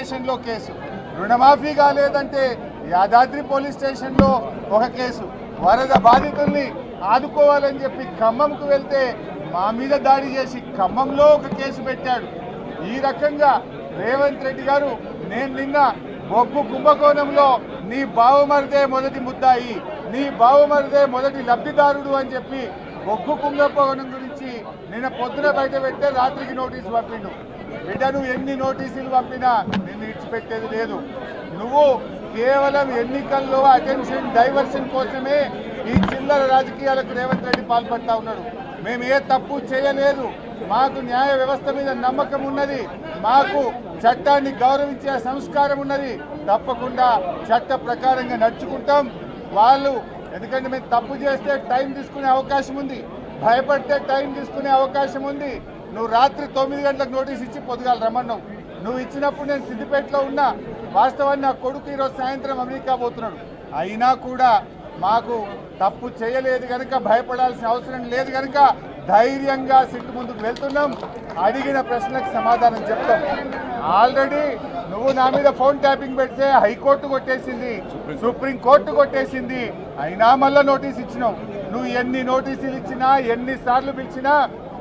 స్టేషన్లో కేసు, రుణమాఫీ కాలేదంటే యాదాద్రి పోలీస్ స్టేషన్లో ఒక కేసు, వరద బాధితుల్ని ఆదుకోవాలని చెప్పి ఖమ్మంకు వెళ్తే మా మీద దాడి చేసి ఖమ్మంలో ఒక కేసు పెట్టాడు. ఈ రకంగా రేవంత్ రెడ్డి గారు, నేను నిన్న బొగ్గు కుంభకోణంలో నీ బావమరిదే మొదటి ముద్దాయి, నీ బావమరిదే మొదటి లబ్ధిదారుడు అని చెప్పి బొగ్గు కుంభకోణం గురించి నిన్న పొద్దున బయట పెడితే రాత్రికి నోటీసు పంపిండు. బిడ్డ, నువ్వు ఎన్ని నోటీసులు పంపినా నిన్ను ఇచ్చిపెట్టేది లేదు. నువ్వు కేవలం ఎన్నికల్లో అటెన్షన్ డైవర్షన్ కోసమే ఈ చిల్లర రాజకీయాలకు రేవంత్ రెడ్డి పాల్పడతా ఉన్నాడు. మేము ఏ తప్పు చేయలేదు, మాకు న్యాయ వ్యవస్థ మీద నమ్మకం ఉన్నది, మాకు చట్టాన్ని గౌరవించే సంస్కారం ఉన్నది. తప్పకుండా చట్ట ప్రకారంగా నడుచుకుంటాం. వాళ్ళు ఎందుకంటే మేము తప్పు చేస్తే టైం తీసుకునే అవకాశం ఉంది, భయపడితే టైం తీసుకునే అవకాశం ఉంది. నువ్వు రాత్రి 9 గంటలకు నోటీస్ ఇచ్చి పొద్దుగాల రమ్మన్నావు. నువ్వు ఇచ్చినప్పుడు నేను సిద్దిపేటలో ఉన్నా. వాస్తవాన్ని నా కొడుకు ఈరోజు సాయంత్రం అమెరికా పోతున్నాడు. అయినా కూడా మాకు తప్పు చేయలేదు కనుక భయపడాల్సిన అవసరం లేదు కనుక ధైర్యంగా సిట్టు ముందుకు వెళ్తున్నాం. అడిగిన ప్రశ్నలకు సమాధానం చెప్తాం. ఆల్రెడీ నువ్వు నా మీద ఫోన్ ట్యాపింగ్ పెడితే హైకోర్టు కొట్టేసింది, సుప్రీంకోర్టు కొట్టేసింది. అయినా మళ్ళా నోటీస్ ఇచ్చినావు. నువ్వు ఎన్ని నోటీసులు ఇచ్చినా, ఎన్నిసార్లు పిలిచినా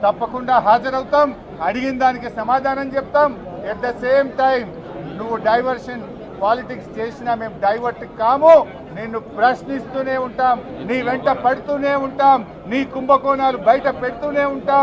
తప్పకుండా హాజరవుతాం. అడిగిన దానికి సమాధానం చెప్తాం. ఎట్ ద సేమ్ టైం నువ్వు డైవర్షన్ పాలిటిక్స్ చేసినా మేము డైవర్ట్ కాము. నిన్ను ప్రశ్నిస్తూనే ఉంటాం, నీ వెంట పడుతూనే ఉంటాం, నీ కుంభకోణాలు బయట పెడుతూనే ఉంటాం.